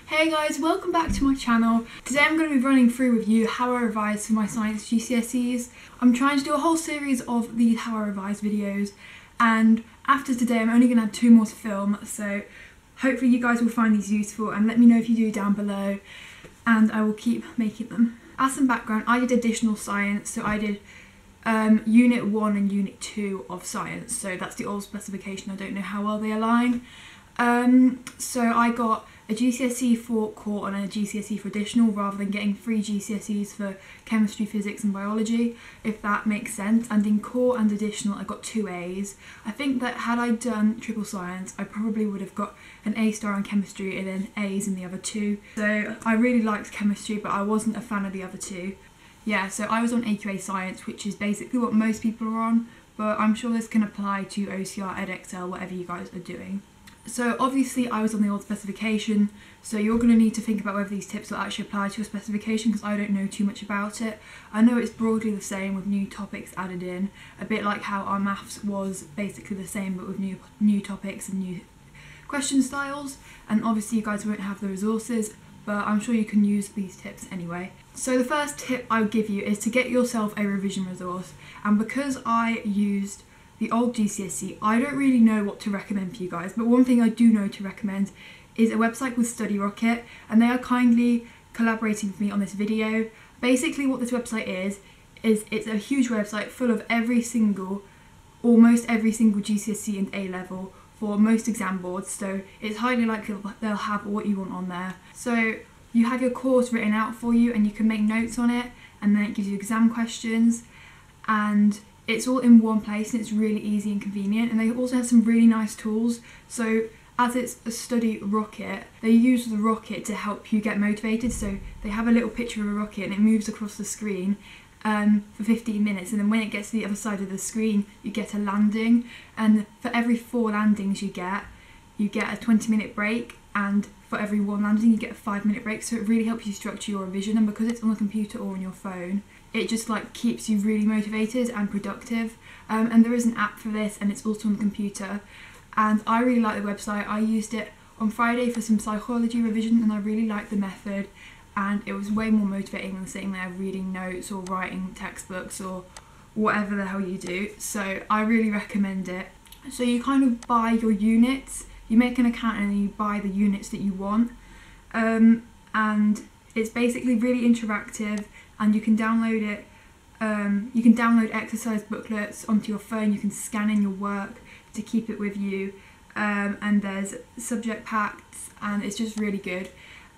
Hey guys, welcome back to my channel. Today I'm going to be running through with you how I revised for my science GCSEs. I'm trying to do a whole series of these how I revised videos, and after today I'm only going to have 2 more to film, so hopefully you guys will find these useful and let me know if you do down below and I will keep making them. As some background, I did additional science, so I did Unit 1 and Unit 2 of science, so that's the old specification. I don't know how well they align. So I got a GCSE for core and a GCSE for additional, rather than getting 3 GCSEs for chemistry, physics and biology, if that makes sense. And in core and additional I got 2 A's. I think that had I done triple science I probably would have got an A star in chemistry and then A's in the other 2. So I really liked chemistry, but I wasn't a fan of the other 2. Yeah, so I was on AQA science, which is basically what most people are on, but I'm sure this can apply to OCR, EdXL, whatever you guys are doing. So obviously I was on the old specification, so you're going to need to think about whether these tips will actually apply to your specification, because I don't know too much about it. I know it's broadly the same with new topics added in, a bit like how our maths was basically the same but with new topics and new question styles, and obviously you guys won't have the resources, but I'm sure you can use these tips anyway. So the first tip I would give you is to get yourself a revision resource, and because I used the old GCSE, I don't really know what to recommend for you guys, but one thing I do know to recommend is a website called STUDYGRAM, and they are kindly collaborating with me on this video. Basically what this website is it's a huge website full of almost every single GCSE and A level for most exam boards, so it's highly likely they'll have what you want on there. So you have your course written out for you and you can make notes on it, and then it gives you exam questions, and it's all in one place and it's really easy and convenient. And they also have some really nice tools. So as it's a study rocket, they use the rocket to help you get motivated. So they have a little picture of a rocket and it moves across the screen for 15 minutes, and then when it gets to the other side of the screen you get a landing, and for every 4 landings you get a 20-minute break, and for every 1 landing you get a 5-minute break. So it really helps you structure your revision, and because it's on the computer or on your phone, it just like keeps you really motivated and productive. And there is an app for this and it's also on the computer, and I really like the website. I used it on Friday for some psychology revision and I really liked the method, and it was way more motivating than sitting there reading notes or writing textbooks or whatever the hell you do. So I really recommend it. So you kind of buy your units, you make an account and then you buy the units that you want, and it's basically really interactive, and you can download it. You can download exercise booklets onto your phone, you can scan in your work to keep it with you, and there's subject packs, and it's just really good.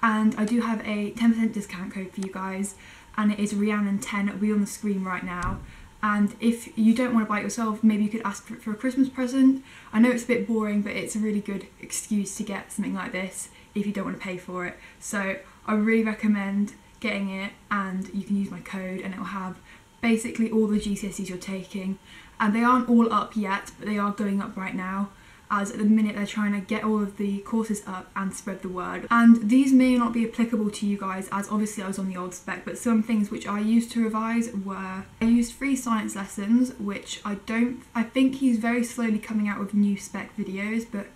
And I do have a 10% discount code for you guys, and it is rhiannon10. It'll be on the screen right now. And if you don't want to buy it yourself, maybe you could ask for it for a Christmas present. I know it's a bit boring, but it's a really good excuse to get something like this if you don't want to pay for it. So I really recommend getting it, and you can use my code and it will have basically all the GCSEs you're taking, and they aren't all up yet, but they are going up right now, as at the minute they're trying to get all of the courses up and spread the word. And these may not be applicable to you guys, as obviously I was on the old spec, but some things which I used to revise were, I used 3 science lessons, which I think he's very slowly coming out with new spec videos, but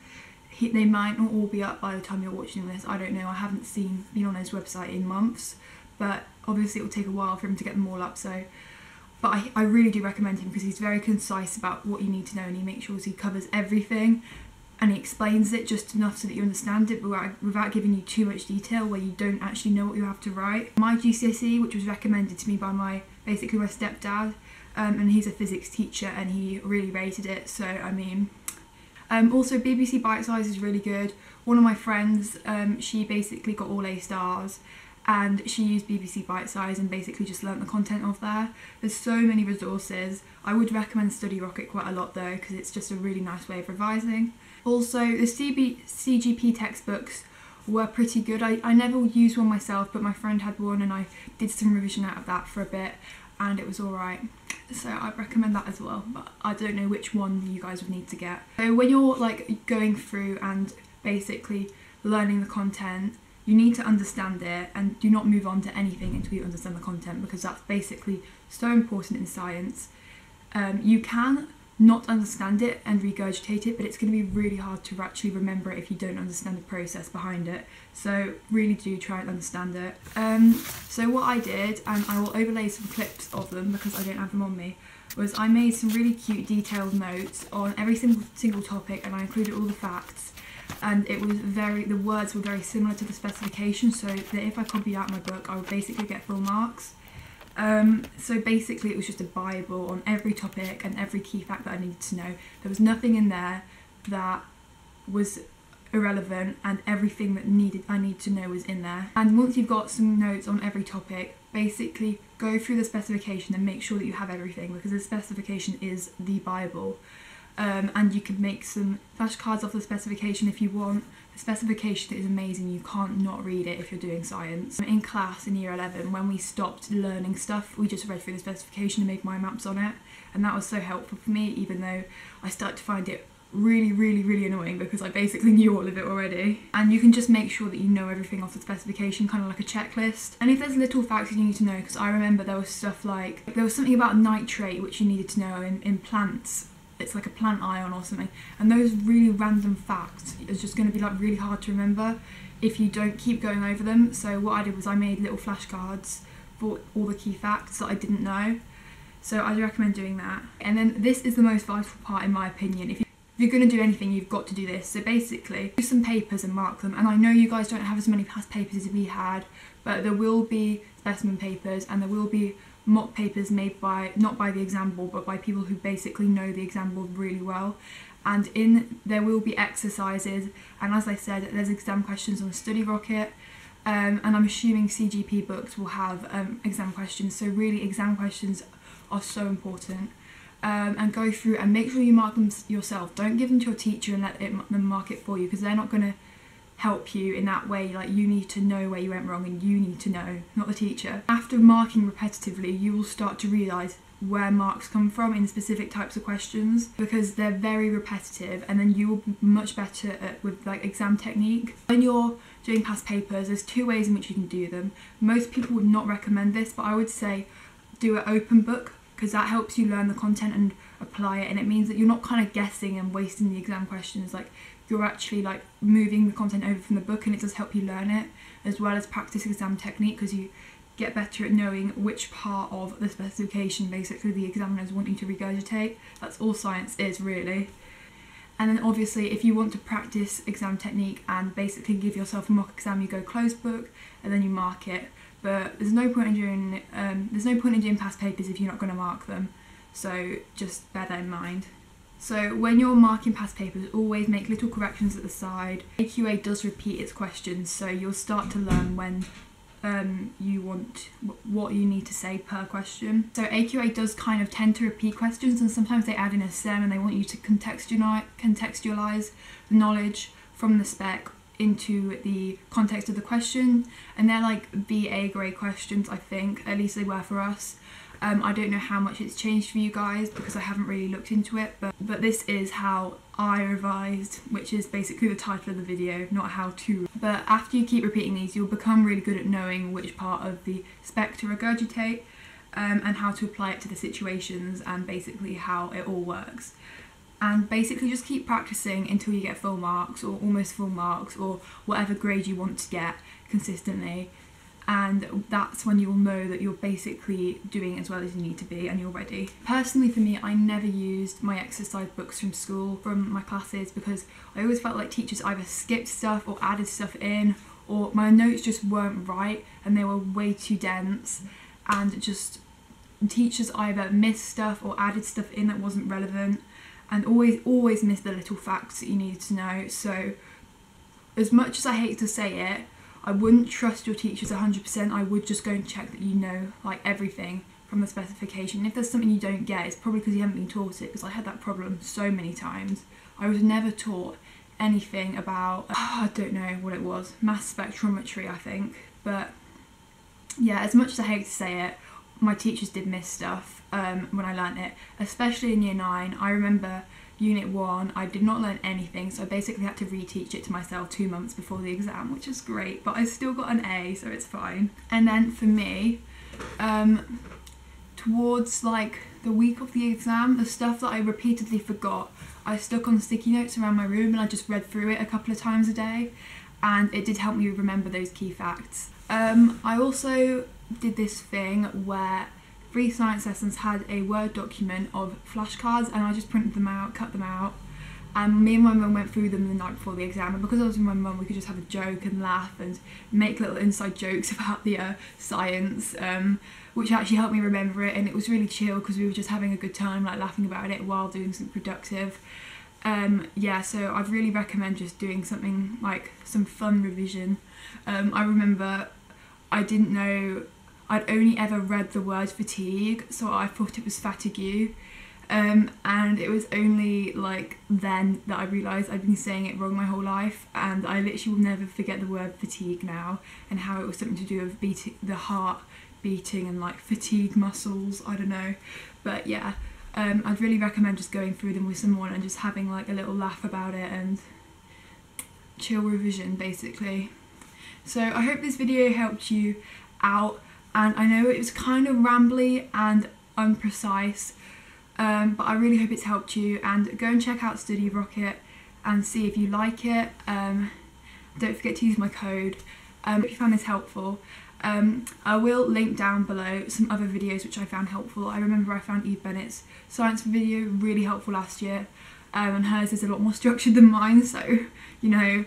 they might not all be up by the time you're watching this. I don't know, I haven't been on his website in months, but obviously it will take a while for him to get them all up. So, but I really do recommend him because he's very concise about what you need to know, and he makes sure he covers everything and he explains it just enough so that you understand it, but without giving you too much detail where you don't actually know what you have to write. My GCSE, which was recommended to me by basically my stepdad, and he's a physics teacher and he really rated it, so I mean. Also BBC Bite Size is really good. One of my friends, she basically got all A stars, and she used BBC Bite Size and basically just learnt the content off there. There's so many resources. I would recommend StudyRocket quite a lot though, because it's just a really nice way of revising. Also the CGP textbooks were pretty good. I never used one myself, but my friend had one and I did some revision out of that for a bit and it was alright. So I'd recommend that as well, but I don't know which one you guys would need to get. So when you're like going through and basically learning the content, you need to understand it, and do not move on to anything until you understand the content, because that's basically so important in science. You can not understand it and regurgitate it, but it's going to be really hard to actually remember it if you don't understand the process behind it. So really do try and understand it. So what I did, and I will overlay some clips of them because I don't have them on me, was I made some really cute detailed notes on every single topic, and I included all the facts, and it was the words were very similar to the specification, so that if I copied out my book I would basically get full marks. So basically it was just a bible on every topic and every key fact that I needed to know. There was nothing in there that was irrelevant, and everything that I need to know was in there. And once you've got some notes on every topic, basically go through the specification and make sure that you have everything, because the specification is the bible. And you could make some flashcards off the specification if you want. The specification is amazing, you can't not read it if you're doing science. In class in year 11, when we stopped learning stuff, we just read through the specification and made mind maps on it, and that was so helpful for me, even though I started to find it really annoying because I basically knew all of it already. And you can just make sure that you know everything off the specification, kind of like a checklist. And if there's little facts you need to know, because I remember there was stuff like, there was something about nitrate which you needed to know in plants. It's like a plant ion or something, and those really random facts is just going to be like really hard to remember if you don't keep going over them. So what I did was I made little flashcards for all the key facts that I didn't know, so I'd recommend doing that. And then this is the most vital part in my opinion. If you're going to do anything, you've got to do this. So basically do some papers and mark them, and I know you guys don't have as many past papers as we had, but there will be specimen papers and there will be mock papers made by, not by the exam board, but by people who basically know the exam board really well. And there will be exercises, and as I said, there's exam questions on STUDYGRAM, and I'm assuming CGP books will have exam questions. So really exam questions are so important. And go through and make sure you mark them yourself. Don't give them to your teacher and let them mark it for you, because they're not going to help you in that way. Like, you need to know where you went wrong, and you need to know, not the teacher. After marking repetitively, you will start to realise where marks come from in specific types of questions, because they're very repetitive, and then you will be much better with like exam technique. When you're doing past papers, there's two ways in which you can do them. Most people would not recommend this, but I would say do an open book, because that helps you learn the content and apply it, and it means that you're not kind of guessing and wasting the exam questions. Like, you're actually like moving the content over from the book, and it does help you learn it as well as practice exam technique, because you get better at knowing which part of the specification basically the examiners want you to regurgitate. That's all science is, really. And then obviously if you want to practice exam technique and basically give yourself a mock exam, you go closed book and then you mark it. But there's no point in doing past papers if you're not going to mark them, so just bear that in mind. So when you're marking past papers, always make little corrections at the side. AQA does repeat its questions, so you'll start to learn when you want what you need to say per question. So AQA does kind of tend to repeat questions, and sometimes they add in a STEM and they want you to contextualise the knowledge from the spec into the context of the question, and they're like BA grade questions, I think, at least they were for us. I don't know how much it's changed for you guys because I haven't really looked into it, but this is how I revised, which is basically the title of the video, not how to. But after you keep repeating these, you'll become really good at knowing which part of the spec to regurgitate, and how to apply it to the situations, and basically how it all works. And basically just keep practicing until you get full marks, or almost full marks, or whatever grade you want to get consistently. And that's when you'll know that you're basically doing as well as you need to be and you're ready. Personally for me, I never used my exercise books from school, from my classes, because I always felt like teachers either skipped stuff or added stuff in, or my notes just weren't right and they were way too dense, and just teachers either missed stuff or added stuff in that wasn't relevant, and always missed the little facts that you needed to know. So as much as I hate to say it, I wouldn't trust your teachers 100%. I would just go and check that you know like everything from the specification. If there's something you don't get, it's probably because you haven't been taught it, because I had that problem so many times. I was never taught anything about, I don't know what it was, mass spectrometry I think. But yeah, as much as I hate to say it, my teachers did miss stuff when I learnt it, especially in year 9. I remember Unit 1, I did not learn anything, so I basically had to reteach it to myself 2 months before the exam, which is great, but I still got an A, so it's fine. And then for me, towards like the week of the exam, the stuff that I repeatedly forgot, I stuck on sticky notes around my room and I just read through it a couple of times a day, and it did help me remember those key facts. I also did this thing where 3 science lessons had a Word document of flashcards, and I just printed them out, cut them out, and me and my mum went through them the night before the exam, and because I was with my mum we could just have a joke and laugh and make little inside jokes about the science, which actually helped me remember it, and it was really chill because we were just having a good time, like laughing about it while doing something productive. Yeah, so I'd really recommend just doing something like some fun revision. I remember I didn't know, I'd only ever read the word fatigue, so I thought it was fatigue. And it was only like then that I realised I'd been saying it wrong my whole life, and I literally will never forget the word fatigue now, and how it was something to do with the heart beating and like fatigue muscles, I don't know. But yeah, I'd really recommend just going through them with someone and just having like a little laugh about it and chill revision basically. So I hope this video helped you out, and I know it was kind of rambly and unprecise, but I really hope it's helped you, and go and check out StudyRocket and see if you like it. Don't forget to use my code. If you found this helpful, I will link down below some other videos which I found helpful. I remember I found Eve Bennett's science video really helpful last year, and hers is a lot more structured than mine, so you know,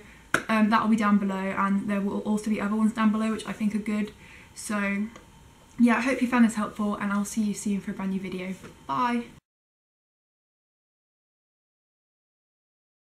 that will be down below, and there will also be other ones down below which I think are good. So yeah, I hope you found this helpful, and I'll see you soon for a brand new video. Bye!